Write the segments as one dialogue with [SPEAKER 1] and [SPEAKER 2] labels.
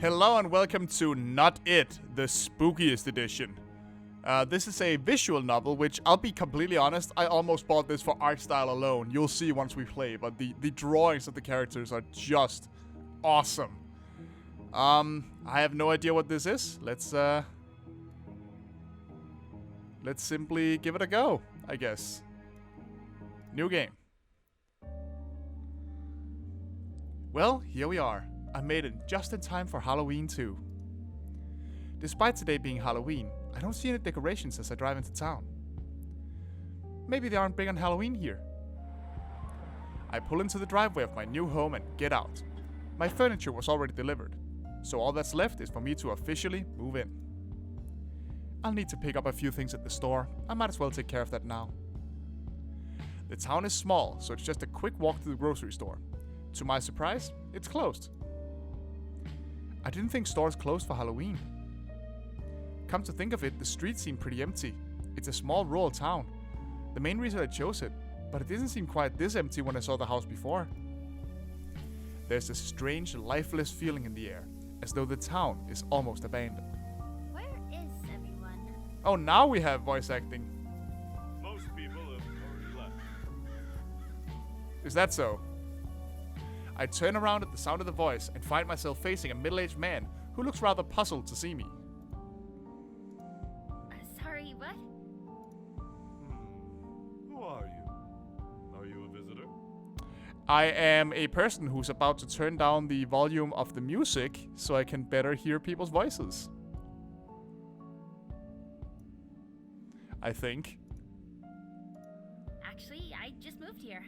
[SPEAKER 1] Hello and welcome to Not It, the Spookiest edition. This is a visual novel, which I'll be completely honest, I almost bought this for art style alone. You'll see once we play, but the drawings of the characters are just awesome. I have no idea what this is. Let's simply give it a go, I guess. New game. Well, here we are. I made it just in time for Halloween too. Despite today being Halloween, I don't see any decorations as I drive into town. Maybe they aren't big on Halloween here. I pull into the driveway of my new home and get out. My furniture was already delivered, so all that's left is for me to officially move in. I'll need to pick up a few things at the store. I might as well take care of that now. The town is small, so it's just a quick walk to the grocery store. To my surprise, it's closed. I didn't think stores closed for Halloween. Come to think of it, the streets seem pretty empty. It's a small rural town. The main reason I chose it, but it didn't seem quite this empty when I saw the house before. There's a strange, lifeless feeling in the air, as though the town is almost abandoned.
[SPEAKER 2] Where is everyone?
[SPEAKER 1] Oh, now we have voice acting.
[SPEAKER 3] Most people have already left.
[SPEAKER 1] Is that so? I turn around at the sound of the voice and find myself facing a middle-aged man who looks rather puzzled to see me.
[SPEAKER 2] Sorry, what?
[SPEAKER 3] Who are you? Are you a visitor?
[SPEAKER 1] I am a person who's about to turn down the volume of the music so I can better hear people's voices. I think.
[SPEAKER 2] Actually, I just moved here.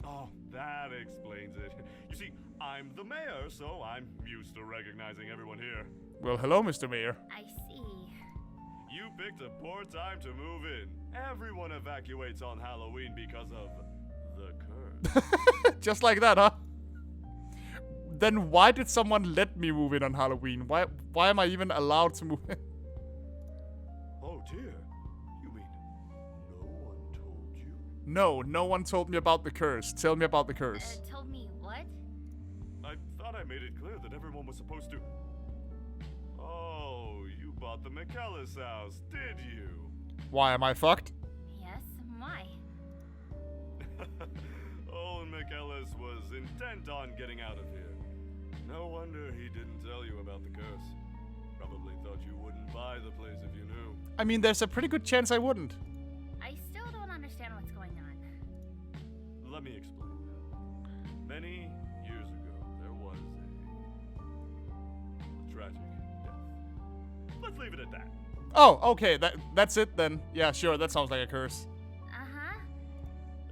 [SPEAKER 3] Oh, that explains it. You see, I'm the mayor, so I'm used to recognizing everyone here.
[SPEAKER 1] Well, hello, Mr. Mayor.
[SPEAKER 2] I see.
[SPEAKER 3] You picked a poor time to move in. Everyone evacuates on Halloween because of the curse.
[SPEAKER 1] Just like that, huh? Then why did someone let me move in on Halloween? Why am I even allowed to move in?
[SPEAKER 3] Oh dear. You mean no one told you?
[SPEAKER 1] No one told me about the curse. Tell me about the curse.
[SPEAKER 2] Told me what?
[SPEAKER 3] I thought I made it clear that everyone was supposed to... Oh, you bought the McKellis house, did you?
[SPEAKER 1] Why am I fucked?
[SPEAKER 2] Yes, why?
[SPEAKER 3] Owen McKellis was intent on getting out of here. No wonder he didn't tell you about the curse. Probably thought you wouldn't buy the place if you knew.
[SPEAKER 1] I mean, there's a pretty good chance I wouldn't.
[SPEAKER 2] I still don't understand what's going on.
[SPEAKER 3] Let me explain. Many years ago, there was a tragic death. Let's leave it at that.
[SPEAKER 1] Oh, okay, that's it then. Yeah, sure, that sounds like a curse.
[SPEAKER 2] Uh-huh.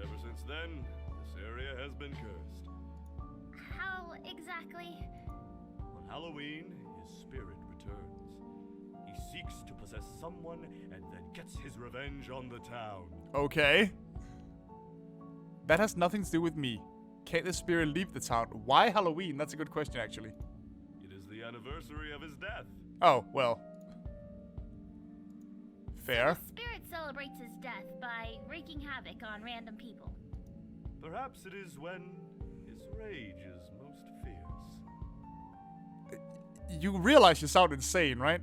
[SPEAKER 3] Ever since then, this area has been cursed.
[SPEAKER 2] How exactly?
[SPEAKER 3] On Halloween, his spirit returns. He seeks to possess someone and then gets his revenge on the town.
[SPEAKER 1] Okay. That has nothing to do with me. Can't the spirit leave the town? Why Halloween? That's a good question, actually.
[SPEAKER 3] It is the anniversary of his death.
[SPEAKER 1] Oh, well. Fair.
[SPEAKER 2] The spirit celebrates his death by wreaking havoc on random people.
[SPEAKER 3] Perhaps it is when his rage is most fierce.
[SPEAKER 1] You realize you sound insane, right?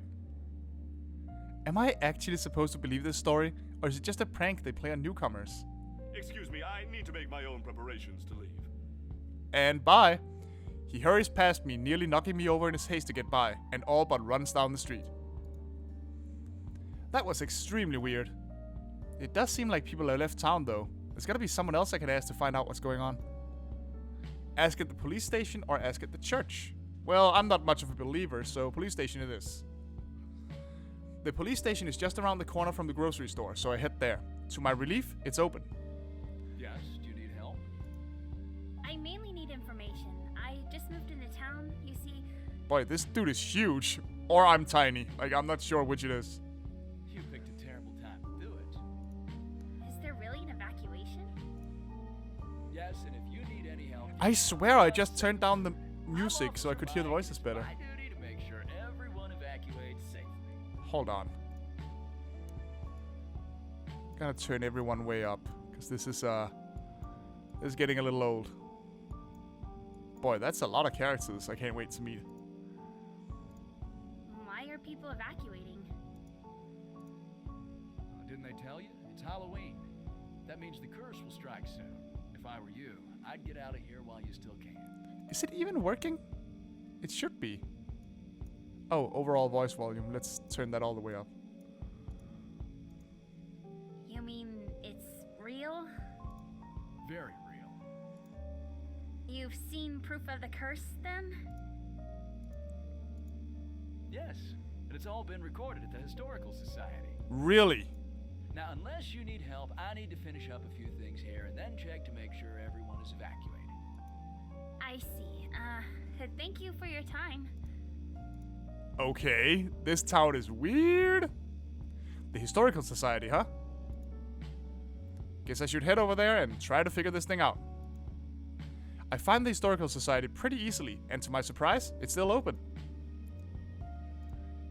[SPEAKER 1] Am I actually supposed to believe this story? Or is it just a prank they play on newcomers?
[SPEAKER 3] Excuse me, I need to make my own preparations to leave.
[SPEAKER 1] And bye. He hurries past me, nearly knocking me over in his haste to get by, and all but runs down the street. That was extremely weird. It does seem like people have left town, though. There's gotta be someone else I can ask to find out what's going on. Ask at the police station or ask at the church? Well, I'm not much of a believer, so police station it is. The police station is just around the corner from the grocery store, so I head there. To my relief, it's open.
[SPEAKER 4] Yes, do you need help?
[SPEAKER 2] I mainly need information. I just moved into town, you see.
[SPEAKER 1] Boy, this dude is huge. Or I'm tiny. Like, I'm not sure which it is.
[SPEAKER 4] You picked a terrible time to do it.
[SPEAKER 2] Is there really an evacuation?
[SPEAKER 4] Yes, and if you need any help...
[SPEAKER 1] I swear I just turned down the music so I could hear the voices better.
[SPEAKER 4] My duty to make sure everyone evacuates safely.
[SPEAKER 1] Hold on. Gonna turn everyone way up, because this is getting a little old. Boy, that's a lot of characters I can't wait to meet.
[SPEAKER 2] people evacuating?
[SPEAKER 4] Didn't they tell you? It's Halloween. That means the curse will strike soon. If I were you, I'd get out of here while you still can.
[SPEAKER 1] Is it even working? It should be. Oh, overall voice volume. Let's turn that all the way up.
[SPEAKER 2] You mean it's real?
[SPEAKER 4] Very real.
[SPEAKER 2] You've seen proof of the curse, then?
[SPEAKER 4] Yes, and it's all been recorded at the Historical Society.
[SPEAKER 1] Really?
[SPEAKER 4] Now, unless you need help, I need to finish up a few things here and then check to make sure everyone is evacuated.
[SPEAKER 2] I see. Thank you for your time.
[SPEAKER 1] Okay, this town is weird. The Historical Society, huh? Guess I should head over there and try to figure this thing out. I find the Historical Society pretty easily, and to my surprise, it's still open.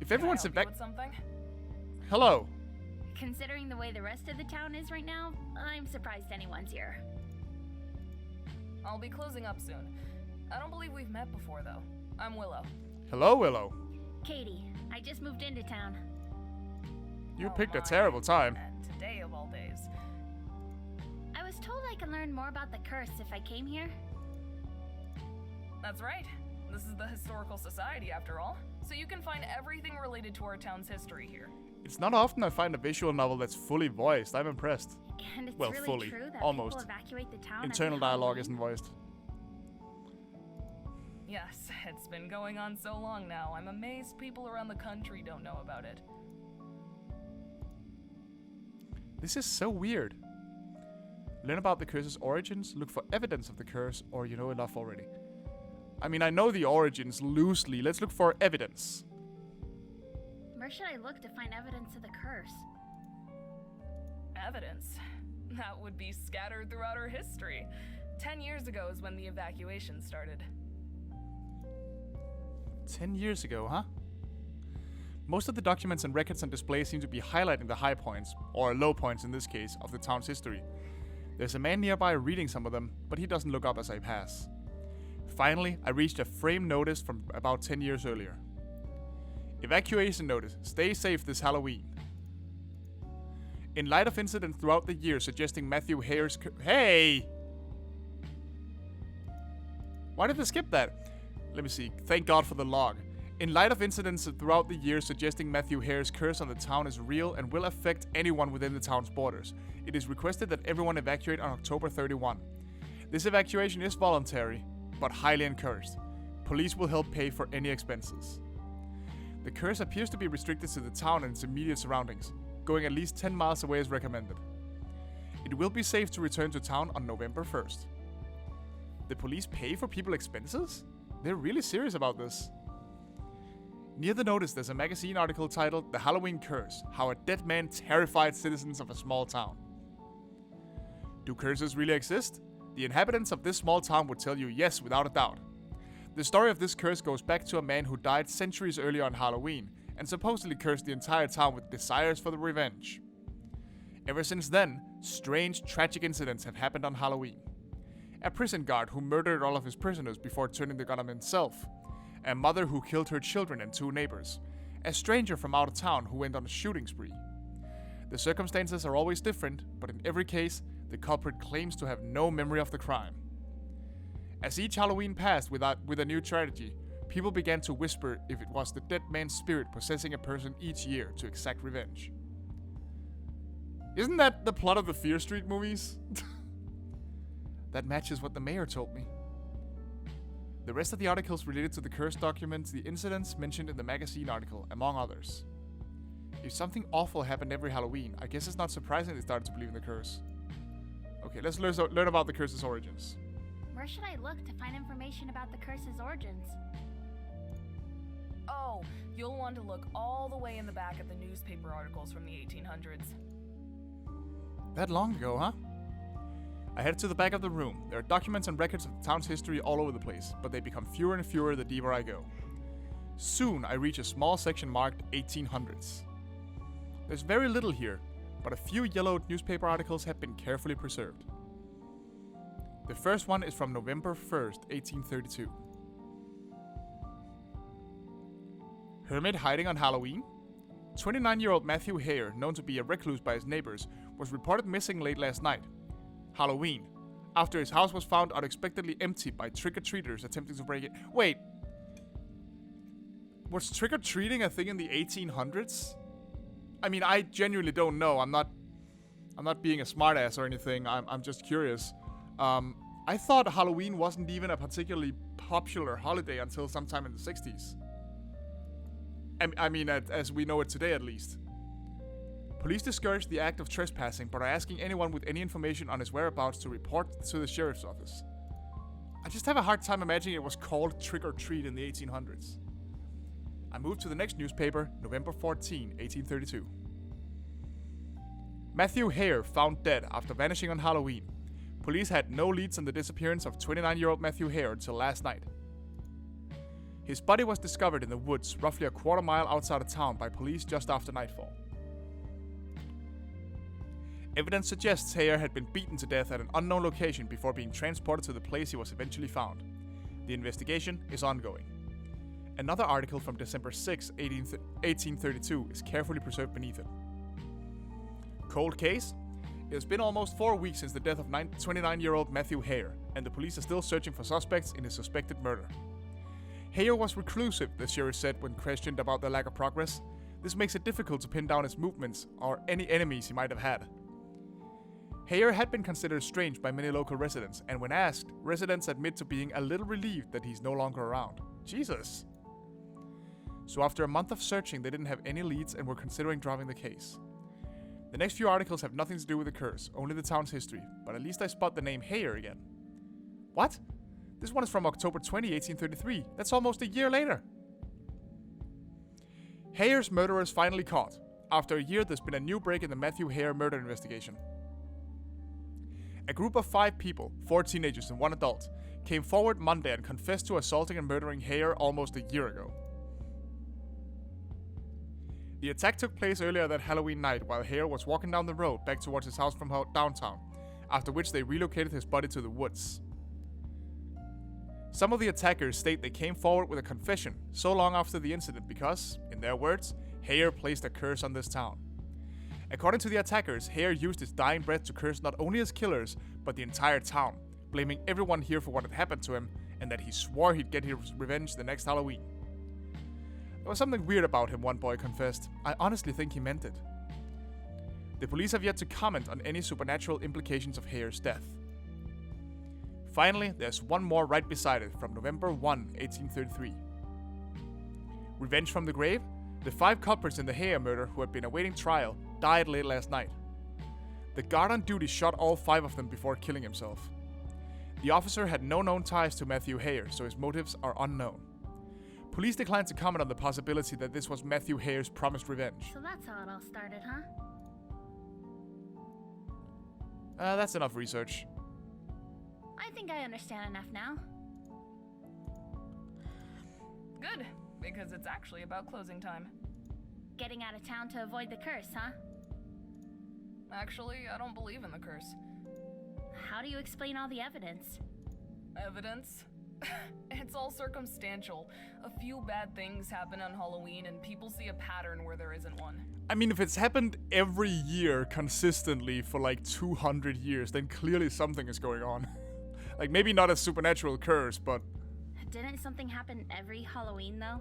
[SPEAKER 1] If everyone's
[SPEAKER 5] something?
[SPEAKER 1] Hello.
[SPEAKER 2] Considering the way the rest of the town is right now, I'm surprised anyone's here.
[SPEAKER 5] I'll be closing up soon. I don't believe we've met before, though. I'm Willow.
[SPEAKER 1] Hello, Willow.
[SPEAKER 2] Katie, I just moved into town.
[SPEAKER 1] You
[SPEAKER 5] Oh
[SPEAKER 1] picked a
[SPEAKER 5] my.
[SPEAKER 1] terrible time.
[SPEAKER 5] And today of all days.
[SPEAKER 2] I was told I could learn more about the curse if I came here.
[SPEAKER 5] That's right. This is the Historical Society, after all. So you can find everything related to our town's history here.
[SPEAKER 1] It's not often I find a visual novel that's fully voiced. I'm impressed.
[SPEAKER 2] And it's
[SPEAKER 1] Well,
[SPEAKER 2] really
[SPEAKER 1] fully.
[SPEAKER 2] true that
[SPEAKER 1] Almost.
[SPEAKER 2] people evacuate the town.
[SPEAKER 1] Internal
[SPEAKER 2] every
[SPEAKER 1] dialogue
[SPEAKER 2] Halloween?
[SPEAKER 1] isn't voiced.
[SPEAKER 5] Yes, it's been going on so long now. I'm amazed people around the country don't know about it.
[SPEAKER 1] This is so weird. Learn about the curse's origins, look for evidence of the curse, or you know enough already. I mean, I know the origins loosely. Let's look for evidence.
[SPEAKER 2] Where should I look to find evidence of the curse?
[SPEAKER 5] Evidence? That would be scattered throughout our history. 10 years ago is when the evacuation started.
[SPEAKER 1] 10 years ago, huh? Most of the documents and records on display seem to be highlighting the high points, or low points in this case, of the town's history. There's a man nearby reading some of them, but he doesn't look up as I pass. Finally, I reached a frame notice from about 10 years earlier. Evacuation notice. Stay safe this Halloween. In light of incidents throughout the year suggesting Matthew Hare's Hey! Why did they skip that? Let me see. Thank God for the log. In light of incidents throughout the year suggesting Matthew Hare's curse on the town is real and will affect anyone within the town's borders, it is requested that everyone evacuate on October 31. This evacuation is voluntary, but highly encouraged. Police will help pay for any expenses. The curse appears to be restricted to the town and its immediate surroundings. Going at least 10 miles away is recommended. It will be safe to return to town on November 1st. The police pay for people's expenses? They're really serious about this. Near the notice, there's a magazine article titled "The Halloween Curse: How a Dead Man Terrified Citizens of a Small Town." Do curses really exist? The inhabitants of this small town would tell you yes, without a doubt. The story of this curse goes back to a man who died centuries earlier on Halloween and supposedly cursed the entire town with desires for the revenge. Ever since then, strange, tragic incidents have happened on Halloween. A prison guard who murdered all of his prisoners before turning the gun on himself. A mother who killed her children and 2 neighbors. A stranger from out of town who went on a shooting spree. The circumstances are always different, but in every case, the culprit claims to have no memory of the crime. As each Halloween passed with a new tragedy, people began to whisper if it was the dead man's spirit possessing a person each year to exact revenge. Isn't that the plot of the Fear Street movies? That matches what the mayor told me. The rest of the articles related to the curse documents the incidents mentioned in the magazine article, among others. If something awful happened every Halloween, I guess it's not surprising they started to believe in the curse. Okay, let's learn about the curse's origins.
[SPEAKER 2] Where should I look to find information about the curse's origins?
[SPEAKER 5] Oh, you'll want to look all the way in the back at the newspaper articles from the 1800s.
[SPEAKER 1] That long ago, huh? I head to the back of the room. There are documents and records of the town's history all over the place, but they become fewer and fewer the deeper I go. Soon, I reach a small section marked 1800s. There's very little here, but a few yellowed newspaper articles have been carefully preserved. The first one is from November 1st, 1832. Hermit hiding on Halloween? 29-year-old Matthew Hare, known to be a recluse by his neighbors, was reported missing late last night. Halloween, after his house was found unexpectedly empty by trick-or-treaters attempting to break it. Wait. Was trick-or-treating a thing in the 1800s? I mean, I genuinely don't know. I'm not being a smartass or anything. I'm just curious. I thought Halloween wasn't even a particularly popular holiday until sometime in the 60s. I mean, as we know it today at least. Police discouraged the act of trespassing, but are asking anyone with any information on his whereabouts to report to the sheriff's office. I just have a hard time imagining it was called trick-or-treat in the 1800s. I moved to the next newspaper, November 14, 1832. Matthew Hare found dead after vanishing on Halloween. Police had no leads on the disappearance of 29-year-old Matthew Hare until last night. His body was discovered in the woods roughly a quarter mile outside of town by police just after nightfall. Evidence suggests Hare had been beaten to death at an unknown location before being transported to the place he was eventually found. The investigation is ongoing. Another article from December 6, 1832 is carefully preserved beneath it. Cold case? It has been almost 4 weeks since the death of 29-year-old Matthew Hare, and the police are still searching for suspects in his suspected murder. Hare was reclusive, the sheriff said when questioned about the lack of progress. This makes it difficult to pin down his movements or any enemies he might have had. Hare had been considered strange by many local residents, and when asked, residents admit to being a little relieved that he's no longer around. Jesus! So after a month of searching, they didn't have any leads and were considering dropping the case. The next few articles have nothing to do with the curse, only the town's history, but at least I spot the name Hare again. What? This one is from October 20, 1833. That's almost a year later. Hare's murderer is finally caught. After a year, there's been a new break in the Matthew Hare murder investigation. A group of 5 people, 4 teenagers and 1 adult, came forward Monday and confessed to assaulting and murdering Hare almost a year ago. The attack took place earlier that Halloween night while Hare was walking down the road back towards his house from downtown, after which they relocated his body to the woods. Some of the attackers state they came forward with a confession so long after the incident because, in their words, Hare placed a curse on this town. According to the attackers, Hare used his dying breath to curse not only his killers, but the entire town, blaming everyone here for what had happened to him, and that he swore he'd get his revenge the next Halloween. There was something weird about him, one boy confessed. I honestly think he meant it. The police have yet to comment on any supernatural implications of Hare's death. Finally, there's one more right beside it from November 1, 1833. Revenge from the grave? The 5 culprits in the Hare murder who had been awaiting trial died late last night. The guard on duty shot all 5 of them before killing himself. The officer had no known ties to Matthew Hare, so his motives are unknown. Police declined to comment on the possibility that this was Matthew Hare's promised revenge.
[SPEAKER 2] So that's how it all started, huh?
[SPEAKER 1] That's enough research.
[SPEAKER 2] I think I understand enough now.
[SPEAKER 5] Good, because it's actually about closing time.
[SPEAKER 2] Getting out of town to avoid the curse, huh?
[SPEAKER 5] Actually, I don't believe in the curse.
[SPEAKER 2] How do you explain all the evidence?
[SPEAKER 5] Evidence? It's all circumstantial. A few bad things happen on Halloween and people see a pattern where there isn't one.
[SPEAKER 1] I mean, if it's happened every year consistently for like 200 years, then clearly something is going on. Like, maybe not a supernatural curse, but...
[SPEAKER 2] Didn't something happen every Halloween, though?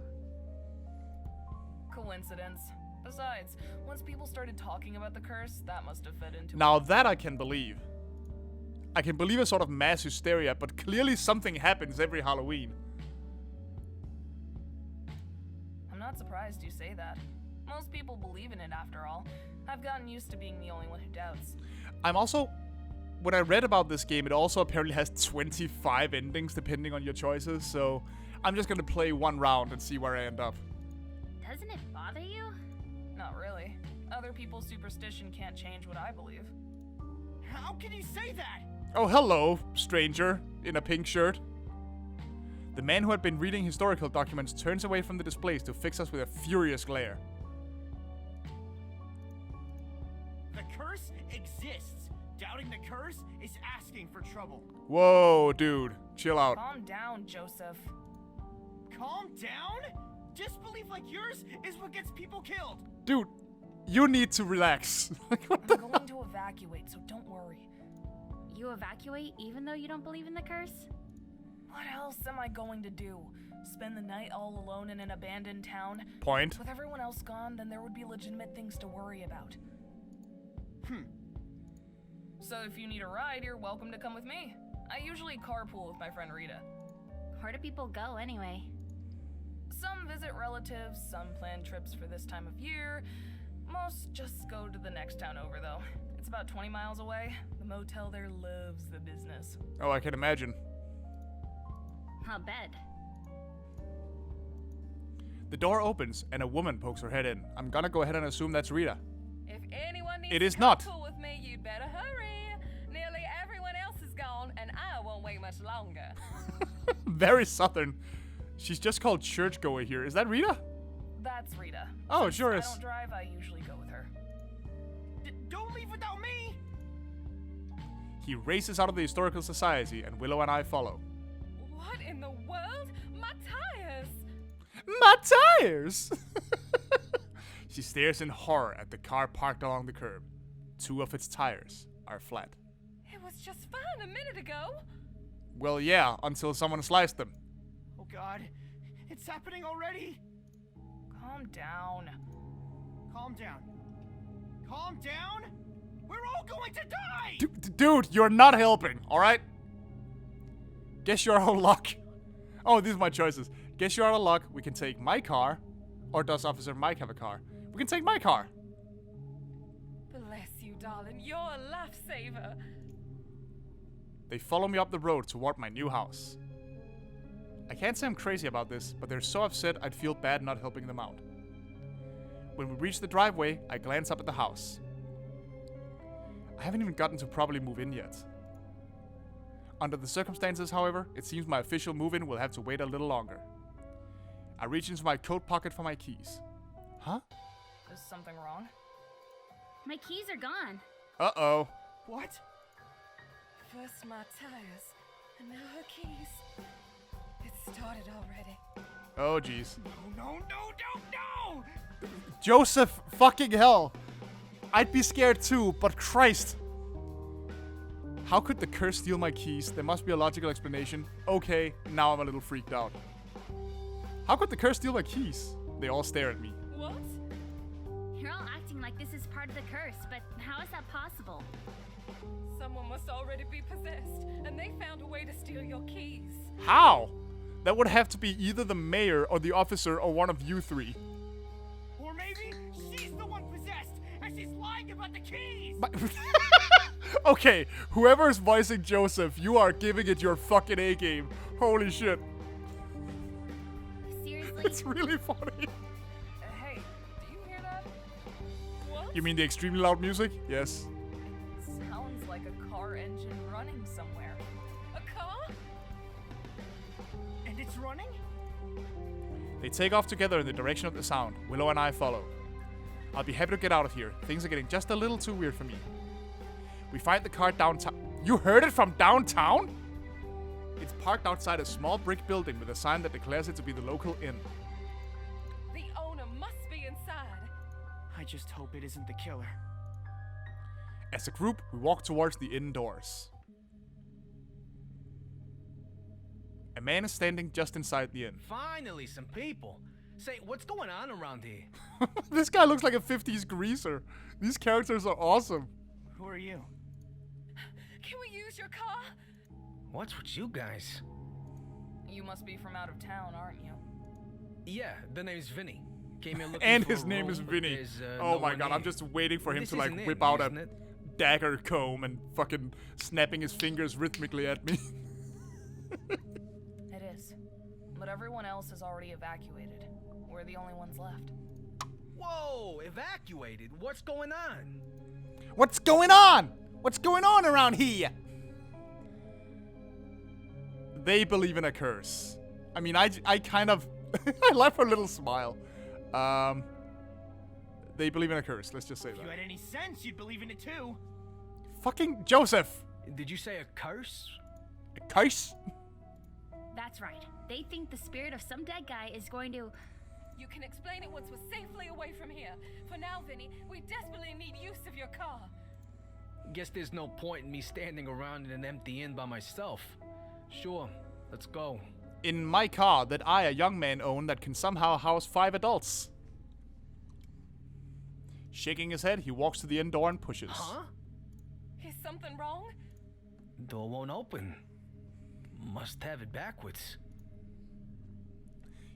[SPEAKER 5] Coincidence. Besides, once people started talking about the curse, that must have fed into
[SPEAKER 1] Now
[SPEAKER 5] it.
[SPEAKER 1] that I can believe. I can believe a sort of mass hysteria, but clearly something happens every Halloween.
[SPEAKER 5] I'm not surprised you say that. Most people believe in it after all. I've gotten used to being the only one who doubts.
[SPEAKER 1] I'm also... When I read about this game, it also apparently has 25 endings depending on your choices, so I'm just gonna play one round and see where I end up.
[SPEAKER 2] Doesn't it bother you?
[SPEAKER 5] Not really. Other people's superstition can't change what I believe.
[SPEAKER 6] How can you say that?
[SPEAKER 1] Oh, hello, stranger in a pink shirt. The man who had been reading historical documents turns away from the displays to fix us with a furious glare.
[SPEAKER 6] The curse exists. Doubting the curse is asking for trouble.
[SPEAKER 1] Whoa, dude, chill out.
[SPEAKER 5] Calm down, Joseph.
[SPEAKER 6] Calm down? disbelief like yours is what gets people killed.
[SPEAKER 1] Dude, you need to relax. Like, what the
[SPEAKER 5] I'm going to evacuate, so don't worry.
[SPEAKER 2] You evacuate even though you don't believe in the curse?
[SPEAKER 5] What else am I going to do? Spend the night all alone in an abandoned town?
[SPEAKER 1] point?
[SPEAKER 5] With everyone else gone, then there would be legitimate things to worry about. So if you need a ride, you're welcome to come with me. I usually carpool with my friend Rita.
[SPEAKER 2] Where do people go anyway?
[SPEAKER 5] Some visit relatives, some plan trips for this time of year. Most just go to the next town over, though. It's about 20 miles away. The motel there loves the business.
[SPEAKER 1] Oh, I can imagine.
[SPEAKER 2] I'll bet.
[SPEAKER 1] The door opens and a woman pokes her head in. I'm gonna go ahead and assume that's Rita.
[SPEAKER 7] If anyone needs
[SPEAKER 1] It is
[SPEAKER 7] to
[SPEAKER 1] not.
[SPEAKER 7] carpool with me, you'd better hurry. Nearly everyone else is gone, and I won't wait much longer.
[SPEAKER 1] Very southern. She's just called churchgoer here. Is that Rita?
[SPEAKER 5] That's Rita.
[SPEAKER 1] Oh,
[SPEAKER 5] Since
[SPEAKER 1] sure
[SPEAKER 5] I
[SPEAKER 1] is.
[SPEAKER 5] don't drive, I usually go with her.
[SPEAKER 6] Don't leave without me.
[SPEAKER 1] He races out of the historical society and Willow and I follow.
[SPEAKER 7] What in the world? My tires!
[SPEAKER 1] My tires! She stares in horror at the car parked along the curb. 2 of its tires are flat.
[SPEAKER 7] It was just fine a minute ago.
[SPEAKER 1] Well, yeah, until someone sliced them.
[SPEAKER 6] Oh God, it's happening already.
[SPEAKER 5] Calm down.
[SPEAKER 6] Calm down. Calm down. We're all going to die.
[SPEAKER 1] Dude, you're not helping, alright? Guess you're out of luck. Oh, these are my choices. Guess you're out of luck. We can take my car. Or does Officer Mike have a car? We can take my car.
[SPEAKER 7] Bless you, darling. You're a lifesaver.
[SPEAKER 1] They follow me up the road toward my new house. I can't say I'm crazy about this, but they're so upset I'd feel bad not helping them out. When we reach the driveway, I glance up at the house. I haven't even gotten to properly move in yet. Under the circumstances, however, it seems my official move-in will have to wait a little longer. I reach into my coat pocket for my keys. Huh?
[SPEAKER 5] Is something wrong?
[SPEAKER 2] My keys are gone.
[SPEAKER 1] Uh-oh.
[SPEAKER 6] What?
[SPEAKER 7] First my tires, and now her keys. It started already.
[SPEAKER 1] Oh, jeez.
[SPEAKER 6] No.
[SPEAKER 1] Joseph, fucking hell. I'd be scared too, but Christ. How could the curse steal my keys? There must be a logical explanation. Okay, now I'm a little freaked out. How could the curse steal my keys? They all stare at me.
[SPEAKER 7] What?
[SPEAKER 2] You're all acting like this is part of the curse, but how is that possible?
[SPEAKER 7] Someone must already be possessed, and they found a way to steal your keys.
[SPEAKER 1] How? That would have to be either the mayor or the officer or one of you 3.
[SPEAKER 6] Or maybe she's the one possessed, and she's lying about the keys.
[SPEAKER 1] Okay, whoever is voicing Joseph, you are giving it your fucking A game. Holy shit.
[SPEAKER 2] Seriously?
[SPEAKER 1] It's really funny.
[SPEAKER 5] Hey, do you hear that?
[SPEAKER 7] What?
[SPEAKER 1] You mean the extremely loud music? Yes.
[SPEAKER 5] Sounds like a car engine running somewhere.
[SPEAKER 7] A car?
[SPEAKER 6] And it's running?
[SPEAKER 1] They take off together in the direction of the sound. Willow and I follow. I'll be happy to get out of here. Things are getting just a little too weird for me. We find the car downtown. You heard it from downtown? It's parked outside a small brick building with a sign that declares it to be the local inn.
[SPEAKER 7] The owner must be inside.
[SPEAKER 6] I just hope it isn't the killer.
[SPEAKER 1] As a group, we walk towards the inn doors. A man is standing just inside the inn.
[SPEAKER 8] Finally, some people. Say, what's going on around here?
[SPEAKER 1] This guy looks like a 50s greaser. These characters are awesome.
[SPEAKER 6] Who are you?
[SPEAKER 7] Can we use your car?
[SPEAKER 8] What's with you guys?
[SPEAKER 5] You must be from out of town, aren't you?
[SPEAKER 8] Yeah, the name's Vinny. Came here looking
[SPEAKER 1] And
[SPEAKER 8] for
[SPEAKER 1] his
[SPEAKER 8] a
[SPEAKER 1] name
[SPEAKER 8] room,
[SPEAKER 1] is
[SPEAKER 8] but
[SPEAKER 1] Vinny.
[SPEAKER 8] there's,
[SPEAKER 1] Oh
[SPEAKER 8] no
[SPEAKER 1] my
[SPEAKER 8] one
[SPEAKER 1] god, I'm
[SPEAKER 8] here.
[SPEAKER 1] just waiting for him
[SPEAKER 8] This
[SPEAKER 1] to like
[SPEAKER 8] isn't it,
[SPEAKER 1] whip out a
[SPEAKER 8] isn't it?
[SPEAKER 1] dagger comb and fucking snapping his fingers rhythmically at me.
[SPEAKER 5] It is. But everyone else is already evacuated. We're the only ones left.
[SPEAKER 8] Whoa, evacuated. What's going on?
[SPEAKER 1] What's going on? What's going on around here? They believe in a curse. I mean, I kind of... I love her little smile. They believe in a curse. Let's just say
[SPEAKER 6] If you
[SPEAKER 1] that.
[SPEAKER 6] had any sense, you'd believe in it too.
[SPEAKER 1] Fucking Joseph!
[SPEAKER 8] Did you say a curse?
[SPEAKER 1] A curse?
[SPEAKER 2] That's right. They think the spirit of some dead guy is going to
[SPEAKER 7] You can explain it once we're safely away from here. For now, Vinny, we desperately need use of your car.
[SPEAKER 8] Guess there's no point in me standing around in an empty inn by myself. Sure, let's go.
[SPEAKER 1] In my car that I, a young man, own that can somehow house 5 adults. Shaking his head, he walks to the inn door and pushes.
[SPEAKER 8] Huh?
[SPEAKER 7] Is something wrong?
[SPEAKER 8] Door won't open. Must have it backwards.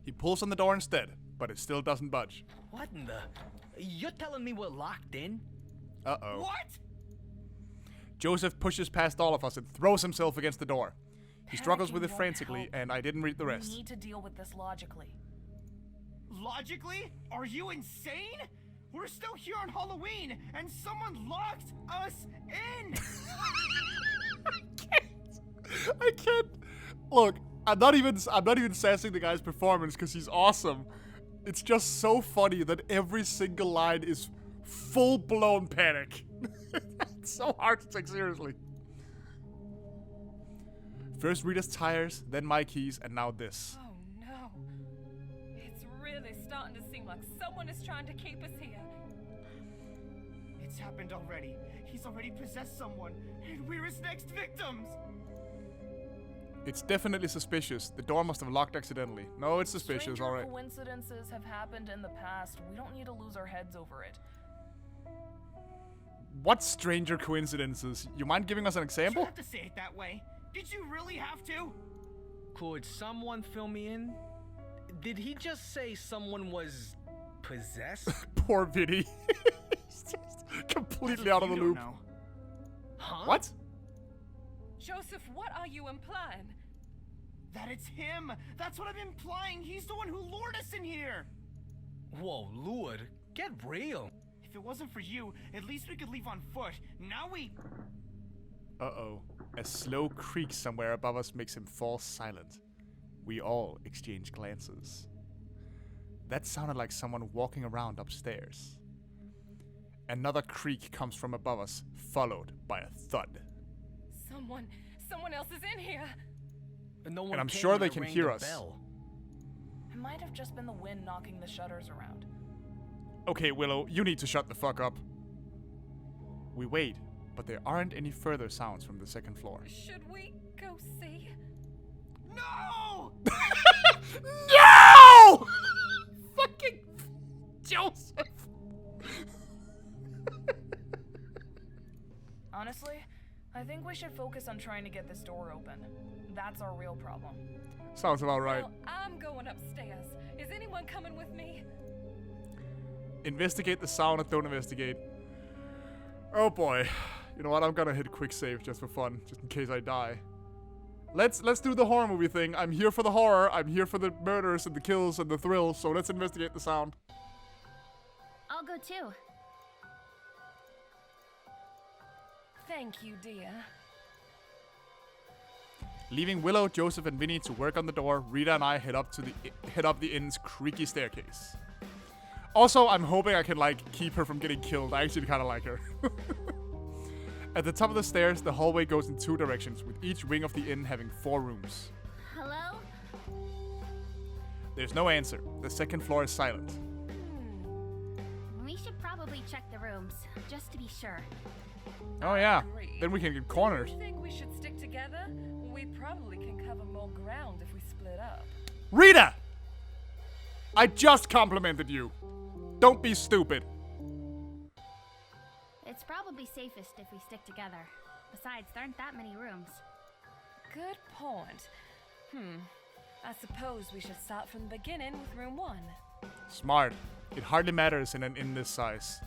[SPEAKER 1] He pulls on the door instead, but it still doesn't budge.
[SPEAKER 8] What in the... You're telling me we're locked in?
[SPEAKER 1] Uh-oh.
[SPEAKER 6] What?
[SPEAKER 1] Joseph pushes past all of us and throws himself against the door. He struggles with it
[SPEAKER 5] Panicking won't
[SPEAKER 1] frantically,
[SPEAKER 5] help.
[SPEAKER 1] and I didn't read the rest.
[SPEAKER 5] We need to deal with this logically.
[SPEAKER 6] Logically? Are you insane? We're still here on Halloween, and someone locked us in!
[SPEAKER 1] I can't. Look, I'm not even sassing the guy's performance because he's awesome. It's just so funny that every single line is full-blown panic. It's so hard to take seriously. First Rita's tires, then my keys, and now this.
[SPEAKER 7] Oh no. It's really starting to seem like someone is trying to keep us here.
[SPEAKER 6] It's happened already. He's already possessed someone, and we're his next victims!
[SPEAKER 1] It's definitely suspicious. The door must have locked accidentally. No, it's suspicious,
[SPEAKER 5] Stranger
[SPEAKER 1] alright.
[SPEAKER 5] coincidences have happened in the past. We don't need to lose our heads over it.
[SPEAKER 1] What stranger coincidences? You mind giving us an
[SPEAKER 6] You
[SPEAKER 1] example?
[SPEAKER 6] have to say it that way. Did you really have to?
[SPEAKER 8] Could someone fill me in? Did he just say someone was possessed?
[SPEAKER 1] Poor Vinny. He's just completely out of the
[SPEAKER 6] You don't
[SPEAKER 1] loop.
[SPEAKER 6] know.
[SPEAKER 8] Huh?
[SPEAKER 1] What?
[SPEAKER 7] Joseph, what are you implying?
[SPEAKER 6] That it's him! That's what I'm implying! He's the one who lured us in here!
[SPEAKER 8] Whoa, lured? Get real.
[SPEAKER 6] If it wasn't for you, at least we could leave on foot. Now we...
[SPEAKER 1] Uh-oh. A slow creak somewhere above us makes him fall silent. We all exchange glances. That sounded like someone walking around upstairs. Another creak comes from above us, followed by a thud.
[SPEAKER 7] Someone else is in here.
[SPEAKER 8] No one
[SPEAKER 1] And I'm
[SPEAKER 8] came
[SPEAKER 1] sure
[SPEAKER 8] when
[SPEAKER 1] they
[SPEAKER 8] I
[SPEAKER 1] can
[SPEAKER 8] rang
[SPEAKER 1] hear
[SPEAKER 8] the
[SPEAKER 1] us.
[SPEAKER 8] bell.
[SPEAKER 5] It might have just been the wind knocking the shutters around.
[SPEAKER 1] Okay, Willow, you need to shut the fuck up. We wait, but there aren't any further sounds from the second floor.
[SPEAKER 7] Should we go see?
[SPEAKER 6] No!
[SPEAKER 1] No! Fucking Joseph.
[SPEAKER 5] Honestly, I think we should focus on trying to get this door open. That's our real problem.
[SPEAKER 1] Sounds about right.
[SPEAKER 7] Well, I'm going upstairs. Is anyone coming with me?
[SPEAKER 1] Investigate the sound and don't investigate. Oh boy. You know what? I'm gonna hit quick save just for fun, just in case I die. Let's do the horror movie thing. I'm here for the horror. I'm here for the murders and the kills and the thrills. So let's investigate the sound.
[SPEAKER 2] I'll go too.
[SPEAKER 7] Thank you, dear.
[SPEAKER 1] Leaving Willow, Joseph, and Vinny to work on the door, Rita and I head up the inn's creaky staircase. Also, I'm hoping I can keep her from getting killed. I actually kind of like her. At the top of the stairs, the hallway goes in 2 directions, with each wing of the inn having 4 rooms.
[SPEAKER 2] Hello?
[SPEAKER 1] There's no answer. The second floor is silent.
[SPEAKER 2] We should probably check the rooms, just to be sure.
[SPEAKER 1] Oh yeah,
[SPEAKER 7] Agreed.
[SPEAKER 1] then we can get cornered.
[SPEAKER 7] Do you think we should stick together? We probably can cover more ground if we split up.
[SPEAKER 1] Rita! I just complimented you. Don't be stupid.
[SPEAKER 2] It's probably safest if we stick together. Besides, there aren't that many rooms.
[SPEAKER 7] Good point. I suppose we should start from the beginning with room 1.
[SPEAKER 1] Smart. It hardly matters in an inn this size.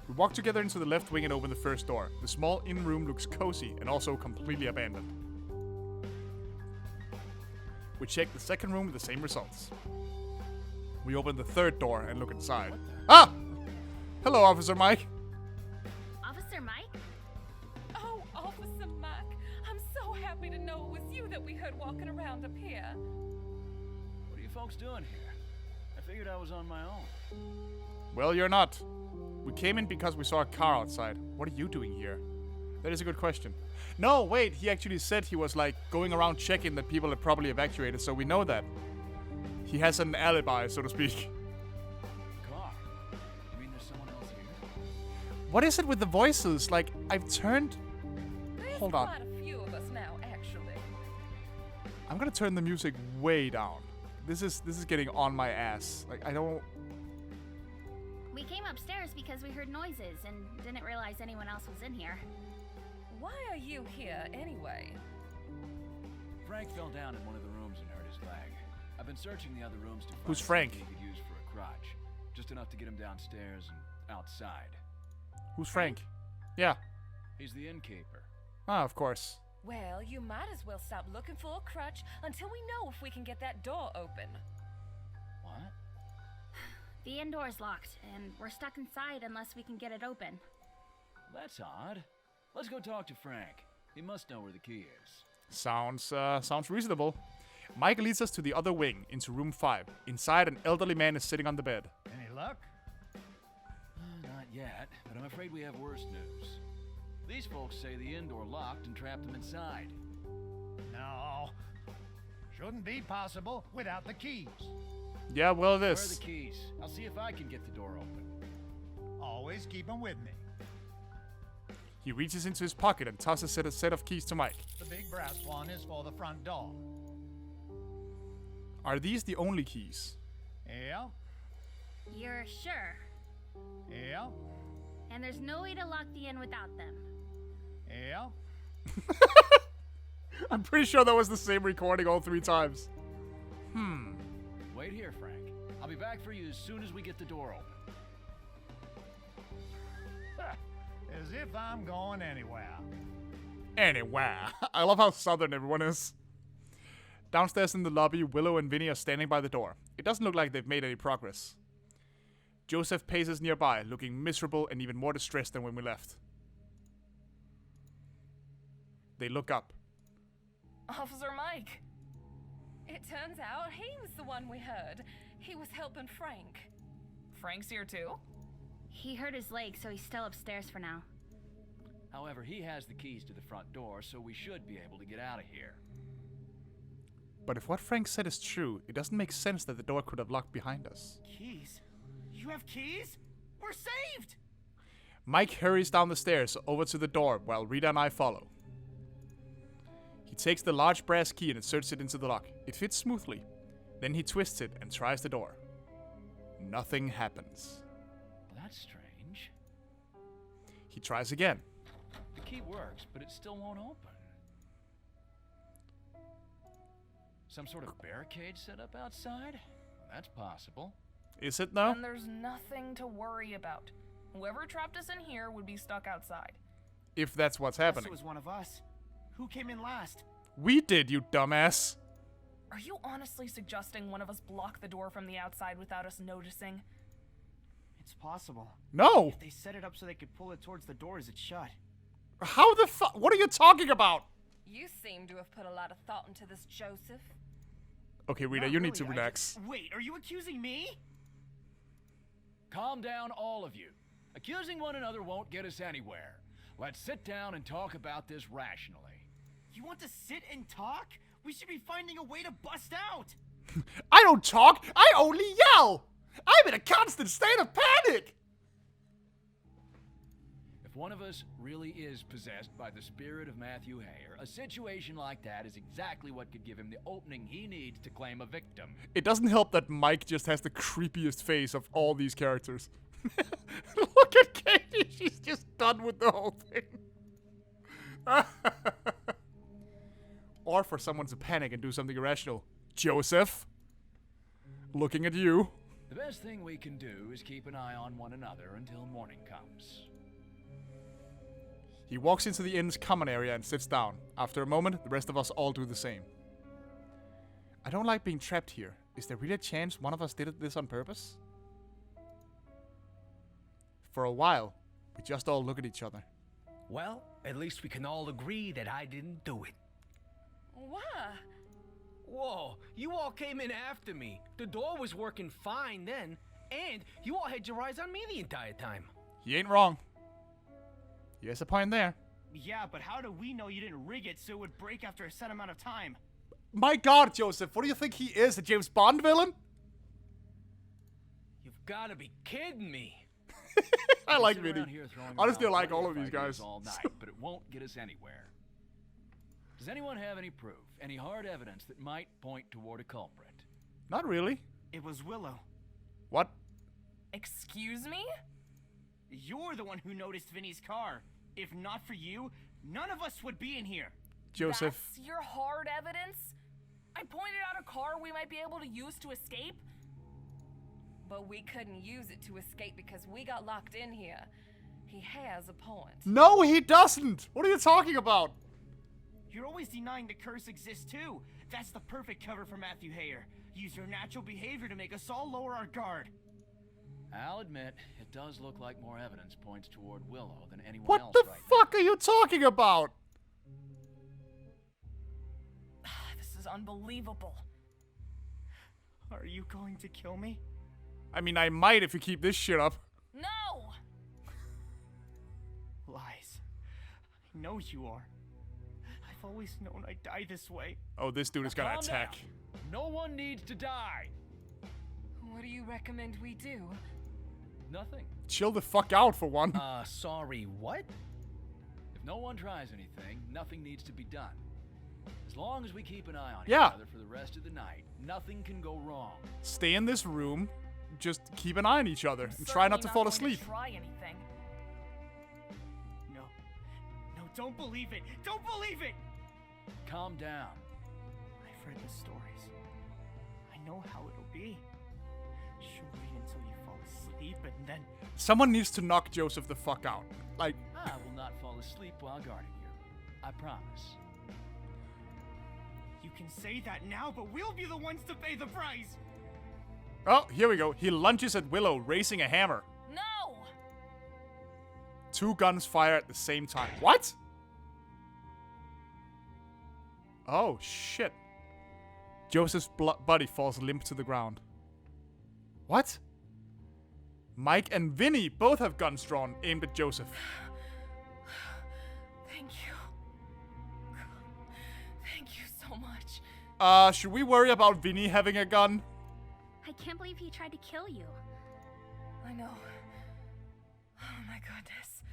[SPEAKER 1] We walk together into the left wing and open the first door. The small inn room looks cozy and also completely abandoned. We check the second room with the same results. We open the third door and look inside. Ah! Hello, Officer Mike.
[SPEAKER 2] Officer Mike?
[SPEAKER 7] Oh, Officer Mac, I'm so happy to know it was you that we heard walking around up here.
[SPEAKER 4] What are you folks doing here? I figured I was on my own.
[SPEAKER 1] Well, you're not. We came in because we saw a car outside. What are you doing here? That is a good question. No, wait, he actually said he was going around checking that people had probably evacuated, so we know that. He has an alibi, so to speak.
[SPEAKER 4] Car. You mean there's someone else here?
[SPEAKER 1] What is it with the voices? Like, I've turned...
[SPEAKER 7] There's
[SPEAKER 1] Hold on.
[SPEAKER 7] quite a few of us now, actually.
[SPEAKER 1] I'm gonna turn the music way down. This is getting on my ass. Like, I don't...
[SPEAKER 2] We came upstairs because we heard noises and didn't realize anyone else was in here.
[SPEAKER 7] Why are you here, anyway?
[SPEAKER 4] Frank fell down in one of the rooms and hurt his leg. I've been searching the other rooms to find
[SPEAKER 1] Who's Frank?
[SPEAKER 4] something he could use for a crutch. Just enough to get him downstairs and outside.
[SPEAKER 1] Who's Frank? Yeah.
[SPEAKER 4] He's the innkeeper.
[SPEAKER 1] Ah, of course.
[SPEAKER 7] Well, you might as well stop looking for a crutch until we know if we can get that door open.
[SPEAKER 4] What?
[SPEAKER 2] The inn door's locked, and we're stuck inside unless we can get it open.
[SPEAKER 4] That's odd. Let's go talk to Frank. He must know where the key is.
[SPEAKER 1] Sounds reasonable. Mike leads us to the other wing, into room 5. Inside, an elderly man is sitting on the bed.
[SPEAKER 6] Any luck?
[SPEAKER 4] Not yet, but I'm afraid we have worse news. These folks say the inn door locked and trapped them inside.
[SPEAKER 6] No. Shouldn't be possible without the keys.
[SPEAKER 1] Yeah, well, it
[SPEAKER 4] Where are
[SPEAKER 1] is.
[SPEAKER 4] the keys? I'll see if I can get the door open.
[SPEAKER 6] Always keep them with me.
[SPEAKER 1] He reaches into his pocket and tosses a set of keys to Mike.
[SPEAKER 6] The big brass one is for the front door.
[SPEAKER 1] Are these the only keys?
[SPEAKER 6] Yeah,
[SPEAKER 2] You're sure?
[SPEAKER 6] yeah,
[SPEAKER 2] And there's no way to lock the inn without them.
[SPEAKER 6] yeah.
[SPEAKER 1] I'm pretty sure that was the same recording all 3 times.
[SPEAKER 4] Wait here, Frank. I'll be back for you as soon as we get the door open.
[SPEAKER 6] As if I'm going anywhere.
[SPEAKER 1] Anyway, I love how southern everyone is. Downstairs in the lobby, Willow and Vinny are standing by the door. It doesn't look like they've made any progress. Joseph paces nearby, looking miserable and even more distressed than when we left. They look up.
[SPEAKER 5] Officer Mike.
[SPEAKER 7] It turns out he was the one we heard. He was helping Frank.
[SPEAKER 5] Frank's here too?
[SPEAKER 2] He hurt his leg, so he's still upstairs for now.
[SPEAKER 4] However, he has the keys to the front door, so we should be able to get out of here.
[SPEAKER 1] But if what Frank said is true, it doesn't make sense that the door could have locked behind us.
[SPEAKER 6] Keys? You have keys? We're saved!
[SPEAKER 1] Mike hurries down the stairs over to the door while Rita and I follow. He takes the large brass key and inserts it into the lock. It fits smoothly. Then he twists it and tries the door. Nothing happens.
[SPEAKER 4] That's strange.
[SPEAKER 1] He tries again.
[SPEAKER 4] The key works, but it still won't open. Some sort of barricade set up outside? That's possible.
[SPEAKER 1] Is it though?
[SPEAKER 5] And there's nothing to worry about. Whoever trapped us in here would be stuck outside.
[SPEAKER 1] If that's what's
[SPEAKER 6] Guess
[SPEAKER 1] happening.
[SPEAKER 6] it was one of us. Who came in last?
[SPEAKER 1] We did, you dumbass.
[SPEAKER 5] Are you honestly suggesting one of us block the door from the outside without us noticing?
[SPEAKER 6] It's possible.
[SPEAKER 1] No!
[SPEAKER 6] If they set it up so they could pull it towards the door as it shut.
[SPEAKER 1] How the fuck? What are you talking about?
[SPEAKER 7] You seem to have put a lot of thought into this, Joseph.
[SPEAKER 1] Okay, Rita,
[SPEAKER 6] Not
[SPEAKER 1] you need to
[SPEAKER 6] really,
[SPEAKER 1] relax.
[SPEAKER 6] Wait, are you accusing me?
[SPEAKER 4] Calm down, all of you. Accusing one another won't get us anywhere. Let's sit down and talk about this rationally.
[SPEAKER 6] You want to sit and talk? We should be finding a way to bust out.
[SPEAKER 1] I don't talk, I only yell! I'm in a constant state of panic!
[SPEAKER 4] If one of us really is possessed by the spirit of Matthew Hayer, a situation like that is exactly what could give him the opening he needs to claim a victim.
[SPEAKER 1] It doesn't help that Mike just has the creepiest face of all these characters. Look at Katie, she's just done with the whole thing. Or for someone to panic and do something irrational. Joseph, looking at you.
[SPEAKER 4] The best thing we can do is keep an eye on one another until morning comes.
[SPEAKER 1] He walks into the inn's common area and sits down. After a moment, the rest of us all do the same. I don't like being trapped here. Is there really a chance one of us did this on purpose? For a while, we just all look at each other.
[SPEAKER 8] Well, at least we can all agree that I didn't do it.
[SPEAKER 7] Why?
[SPEAKER 8] Whoa, you all came in after me. The door was working fine then, and you all had your eyes on me the entire time.
[SPEAKER 1] He ain't wrong. He has a point there.
[SPEAKER 6] Yeah, but how do we know you didn't rig it so it would break after a set amount of time?
[SPEAKER 1] My God, Joseph, what do you think he is, a James Bond villain?
[SPEAKER 4] You've got to be kidding me.
[SPEAKER 1] I like
[SPEAKER 4] Sit
[SPEAKER 1] Vinny.
[SPEAKER 4] around here throwing
[SPEAKER 1] Honestly, I
[SPEAKER 4] around
[SPEAKER 1] like
[SPEAKER 4] plenty
[SPEAKER 1] all of these
[SPEAKER 4] ideas
[SPEAKER 1] guys.
[SPEAKER 4] all night, but it won't get us anywhere. Does anyone have any proof, any hard evidence that might point toward a culprit?
[SPEAKER 1] Not really.
[SPEAKER 6] It was Willow.
[SPEAKER 1] What?
[SPEAKER 5] Excuse me?
[SPEAKER 6] You're the one who noticed Vinny's car. If not for you, none of us would be in here.
[SPEAKER 1] Joseph.
[SPEAKER 5] That's your hard evidence? I pointed out a car we might be able to use to escape?
[SPEAKER 7] But we couldn't use it to escape because we got locked in here. He has a point.
[SPEAKER 1] No, he doesn't! What are you talking about?
[SPEAKER 6] You're always denying the curse exists too. That's the perfect cover for Matthew Hayer. Use your natural behavior to make us all lower our guard.
[SPEAKER 4] I'll admit, it does look like more evidence points toward Willow than anyone
[SPEAKER 1] What
[SPEAKER 4] else
[SPEAKER 1] the
[SPEAKER 4] right
[SPEAKER 1] fuck are you talking about?
[SPEAKER 5] This is unbelievable.
[SPEAKER 6] Are you going to kill me?
[SPEAKER 1] I mean, I might if you keep this shit up.
[SPEAKER 5] No!
[SPEAKER 6] Lies. I know you are. I've always known I'd die this way.
[SPEAKER 1] Oh, this dude is gonna
[SPEAKER 4] Calm
[SPEAKER 1] attack.
[SPEAKER 4] down. No one needs to die.
[SPEAKER 7] What do you recommend we do?
[SPEAKER 4] Nothing.
[SPEAKER 1] Chill the fuck out for one.
[SPEAKER 8] Sorry, what?
[SPEAKER 4] If no one tries anything, nothing needs to be done. As long as we keep an eye on
[SPEAKER 1] Yeah.
[SPEAKER 4] each other for the rest of the night, nothing can go wrong.
[SPEAKER 1] Stay in this room. Just keep an eye on each other and try not to fall asleep.
[SPEAKER 5] Try anything.
[SPEAKER 6] No. No, don't believe it. Don't believe it!
[SPEAKER 4] Calm down.
[SPEAKER 6] I've read the stories. I know how it'll be. She'll wait until you fall asleep and then...
[SPEAKER 1] Someone needs to knock Joseph the fuck out. Like,
[SPEAKER 4] I will not fall asleep while guarding you. I promise.
[SPEAKER 6] You can say that now, but we'll be the ones to pay the price!
[SPEAKER 1] oh, here we go. He lunges at Willow, raising a hammer.
[SPEAKER 5] No!
[SPEAKER 1] 2 guns fire at the same time. What? Oh, shit. Joseph's body falls limp to the ground. What? Mike and Vinny both have guns drawn, aimed at Joseph.
[SPEAKER 7] Thank you. Thank you so much.
[SPEAKER 1] Should we worry about Vinny having a gun?
[SPEAKER 2] I can't believe he tried to kill you.
[SPEAKER 7] I know. Oh my goodness.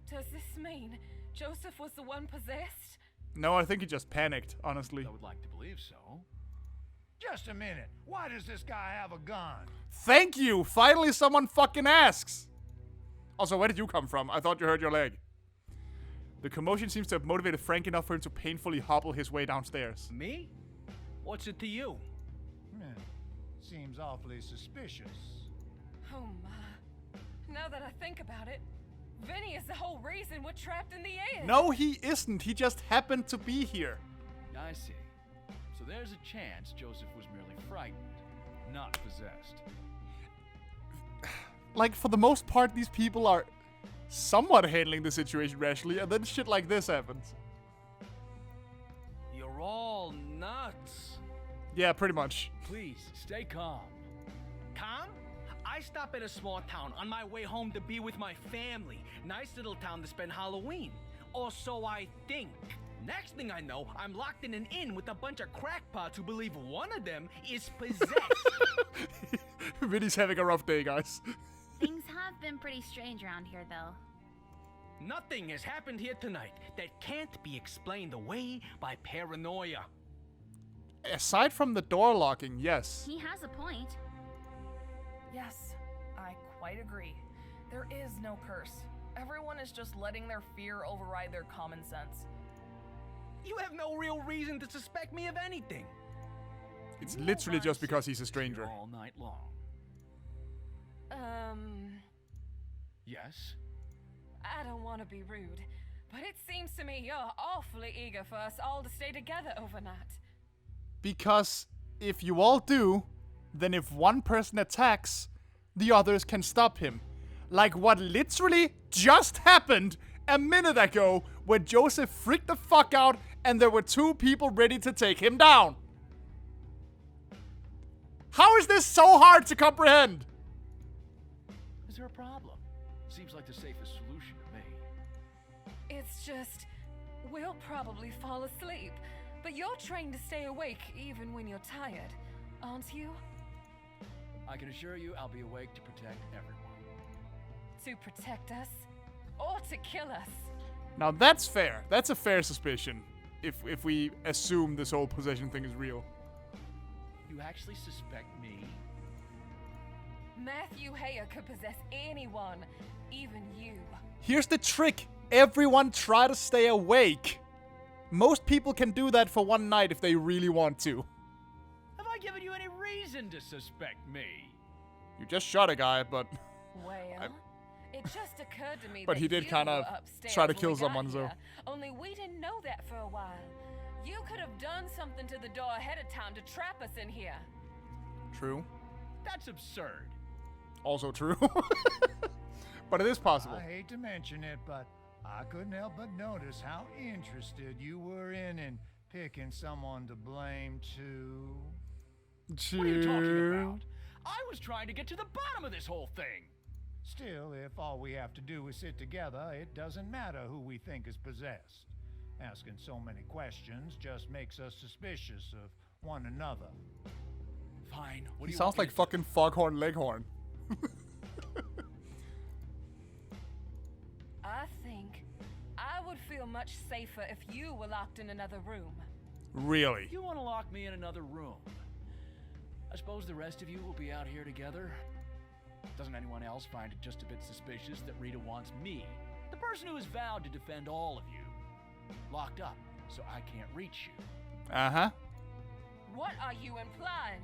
[SPEAKER 7] Does this mean Joseph was the one possessed?
[SPEAKER 1] No, I think he just panicked, honestly.
[SPEAKER 4] I would like to believe so.
[SPEAKER 9] Just a minute. Why does this guy have a gun?
[SPEAKER 1] Thank you! Finally someone fucking asks! Also, where did you come from? I thought you hurt your leg. The commotion seems to have motivated Frank enough for him to painfully hobble his way downstairs.
[SPEAKER 8] Me? What's it to you?
[SPEAKER 9] Seems awfully suspicious.
[SPEAKER 7] Oh my. Now that I think about it, Vinny is the whole reason we're trapped in the inn.
[SPEAKER 1] No, he isn't. He just happened to be here.
[SPEAKER 4] I see. So there's a chance Joseph was merely frightened, not possessed.
[SPEAKER 1] Like, for the most part, these people are somewhat handling the situation rationally, and then shit like this happens.
[SPEAKER 8] You're all nuts.
[SPEAKER 1] Yeah, pretty much.
[SPEAKER 4] Please, stay calm.
[SPEAKER 8] Calm? I stop at a small town on my way home to be with my family. Nice little town to spend Halloween. Or so I think. Next thing I know, I'm locked in an inn with a bunch of crackpots who believe one of them is possessed.
[SPEAKER 1] Vinny's having a rough day, guys.
[SPEAKER 2] Things have been pretty strange around here, though.
[SPEAKER 8] Nothing has happened here tonight that can't be explained away by paranoia.
[SPEAKER 1] Aside from the door locking, yes.
[SPEAKER 2] He has a point.
[SPEAKER 5] Yes, I quite agree. There is no curse. Everyone is just letting their fear override their common sense.
[SPEAKER 8] You have no real reason to suspect me of anything.
[SPEAKER 1] It's
[SPEAKER 4] You
[SPEAKER 1] literally
[SPEAKER 4] won't
[SPEAKER 1] just
[SPEAKER 4] find
[SPEAKER 1] because he's a
[SPEAKER 4] secrets
[SPEAKER 1] stranger.
[SPEAKER 4] here all night long. Yes?
[SPEAKER 7] I don't want to be rude, but it seems to me you're awfully eager for us all to stay together overnight.
[SPEAKER 1] Because if you all do, then if one person attacks, the others can stop him. Like what literally just happened a minute ago, where Joseph freaked the fuck out and there were 2 people ready to take him down. How is this so hard to comprehend?
[SPEAKER 4] Is there a problem? Seems like the safest solution to me.
[SPEAKER 7] It's just, we'll probably fall asleep, But you're trained to stay awake even when you're tired, aren't you?
[SPEAKER 4] I can assure you I'll be awake to protect everyone.
[SPEAKER 7] To protect us? Or to kill us?
[SPEAKER 1] Now that's fair. That's a fair suspicion. If we assume this whole possession thing is real.
[SPEAKER 4] You actually suspect me?
[SPEAKER 7] Matthew Hayer could possess anyone, even you.
[SPEAKER 1] Here's the trick. Everyone try to stay awake. Most people can do that for one night if they really want to.
[SPEAKER 4] Have I given you any reason to suspect me?
[SPEAKER 1] You just shot a guy, but...
[SPEAKER 7] Well, it just occurred to me
[SPEAKER 1] But
[SPEAKER 7] that
[SPEAKER 1] he did
[SPEAKER 7] you
[SPEAKER 1] kinda
[SPEAKER 7] were upstairs
[SPEAKER 1] try to
[SPEAKER 7] when
[SPEAKER 1] kill
[SPEAKER 7] we got
[SPEAKER 1] someone, so-
[SPEAKER 7] here, only we didn't know that for a while. You could have done something to the door ahead of time to trap us in here.
[SPEAKER 1] True.
[SPEAKER 4] That's absurd.
[SPEAKER 1] Also true. But it is possible.
[SPEAKER 9] I hate to mention it, but I couldn't help but notice how interested you were in picking someone to blame too.
[SPEAKER 4] What are you talking about? I was trying to get to the bottom of this whole thing.
[SPEAKER 9] Still, if all we have to do is sit together, it doesn't matter who we think is possessed. Asking so many questions just makes us suspicious of one another.
[SPEAKER 4] Fine. What
[SPEAKER 1] He
[SPEAKER 4] do you
[SPEAKER 1] sounds
[SPEAKER 4] want me
[SPEAKER 1] like
[SPEAKER 4] to do?
[SPEAKER 1] fucking Foghorn Leghorn.
[SPEAKER 7] I think I would feel much safer if you were locked in another room.
[SPEAKER 1] Really?
[SPEAKER 4] You want to lock me in another room? I suppose the rest of you will be out here together. Doesn't anyone else find it just a bit suspicious that Rita wants me, the person who has vowed to defend all of you, locked up so I can't reach you?
[SPEAKER 1] Uh-huh.
[SPEAKER 7] What are you implying?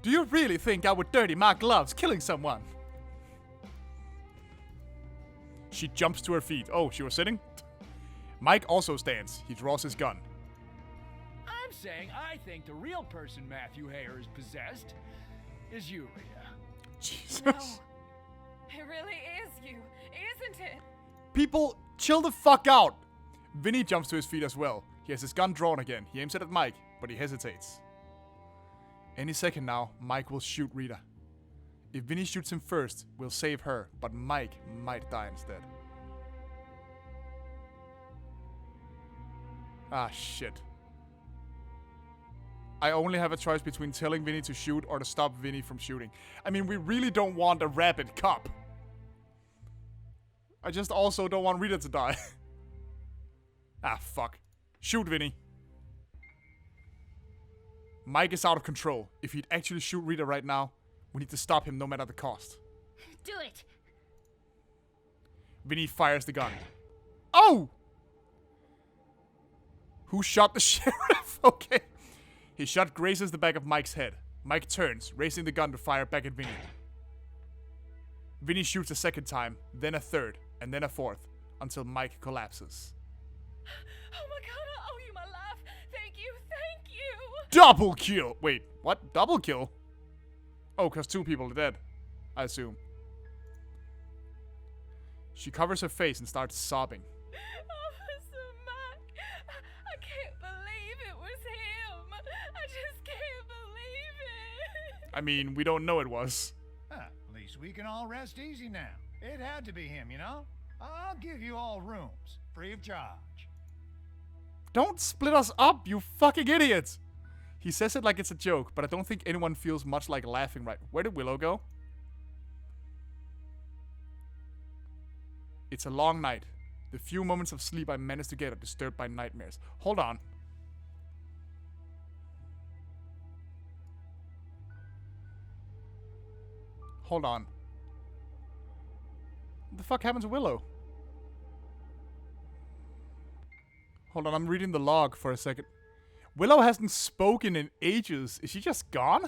[SPEAKER 1] Do you really think I would dirty my gloves killing someone? She jumps to her feet. Oh, she was sitting? Mike also stands. He draws his gun.
[SPEAKER 4] I'm saying I think the real person Matthew Hayer is possessed is you, Rita.
[SPEAKER 1] Jesus.
[SPEAKER 7] No. It really is you, isn't it?
[SPEAKER 1] People, chill the fuck out. Vinny jumps to his feet as well. He has his gun drawn again. He aims it at Mike, but he hesitates. Any second now, Mike will shoot Rita. If Vinny shoots him first, we'll save her, but Mike might die instead. Ah, shit. I only have a choice between telling Vinny to shoot or to stop Vinny from shooting. I mean, we really don't want a rabid cop. I just also don't want Rita to die. Ah, fuck. Shoot, Vinny. Mike is out of control. If he'd actually shoot Rita right now, we need to stop him no matter the cost.
[SPEAKER 2] Do it.
[SPEAKER 1] Vinny fires the gun. Oh! Who shot the sheriff? Okay. His shot grazes the back of Mike's head. Mike turns, raising the gun to fire back at Vinny. Vinny shoots a second time, then a third, and then a fourth, until Mike collapses.
[SPEAKER 7] Oh my god, I owe you my life. Thank you, thank you.
[SPEAKER 1] Double kill! Wait, what? Double kill? Oh, because 2 people are dead, I assume. She covers her face and starts sobbing.
[SPEAKER 7] Officer Mike, I can't believe it was him. I just can't believe it.
[SPEAKER 1] I mean, we don't know it was.
[SPEAKER 9] At least we can all rest easy now. It had to be him, you know? I'll give you all rooms, free of charge.
[SPEAKER 1] Don't split us up, you fucking idiots! He says it like it's a joke, but I don't think anyone feels much like laughing right. Where did Willow go? It's a long night. The few moments of sleep I managed to get are disturbed by nightmares. Hold on. Hold on. What the fuck happened to Willow? Hold on, I'm reading the log for a second. Willow hasn't spoken in ages. Is she just gone?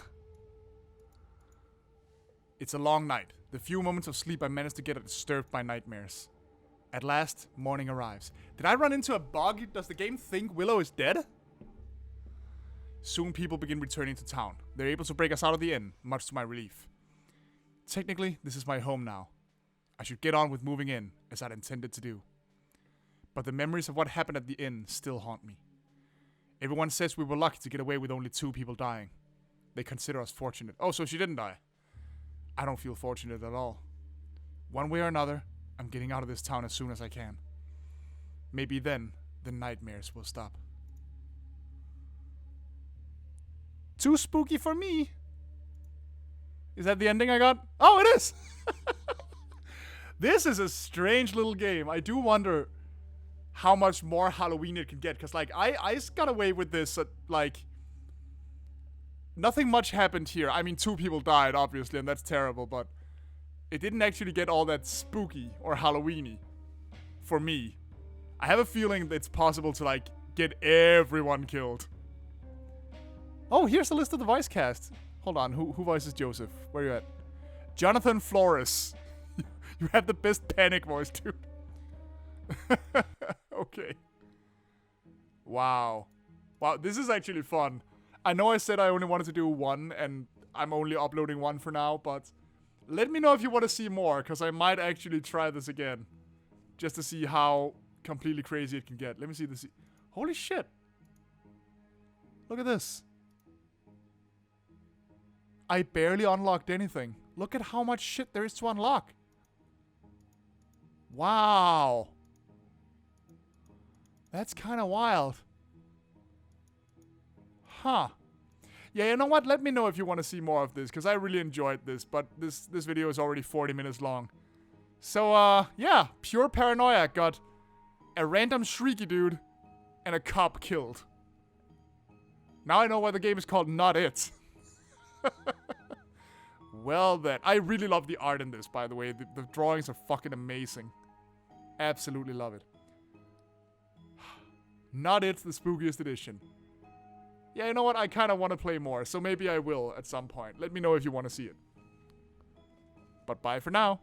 [SPEAKER 1] It's a long night. The few moments of sleep I managed to get are disturbed by nightmares. At last, morning arrives. Did I run into a bug? Does the game think Willow is dead? Soon people begin returning to town. They're able to break us out of the inn, much to my relief. Technically, this is my home now. I should get on with moving in, as I'd intended to do. But the memories of what happened at the inn still haunt me. Everyone says we were lucky to get away with only 2 people dying. They consider us fortunate. Oh, so she didn't die. I don't feel fortunate at all. One way or another, I'm getting out of this town as soon as I can. Maybe then, the nightmares will stop. Too spooky for me. Is that the ending I got? Oh, it is! This is a strange little game. I do wonder how much more Halloween it can get. Because, like, I got away with this, like... Nothing much happened here. I mean, 2 people died, obviously, and that's terrible, but... It didn't actually get all that spooky or Halloween-y. For me. I have a feeling that it's possible to, like, get everyone killed. Oh, here's the list of the voice cast. Hold on, who voices Joseph? Where are you at? Jonathan Flores. You had the best panic voice, dude. Okay. Wow. Wow, this is actually fun. I know I said I only wanted to do 1, and I'm only uploading 1 for now, but... Let me know if you want to see more, because I might actually try this again. Just to see how completely crazy it can get. Let me see this. Holy shit. Look at this. I barely unlocked anything. Look at how much shit there is to unlock. Wow. That's kind of wild. Huh. Yeah, you know what? Let me know if you want to see more of this, because I really enjoyed this, but this video is already 40 minutes long. So, yeah, pure paranoia. Got a random shrieky dude and a cop killed. Now I know why the game is called Not It. Well then, I really love the art in this, by the way. The drawings are fucking amazing. Absolutely love it. Not It, the Spookiest edition. Yeah, you know what? I kind of want to play more, so maybe I will at some point. Let me know if you want to see it. But bye for now.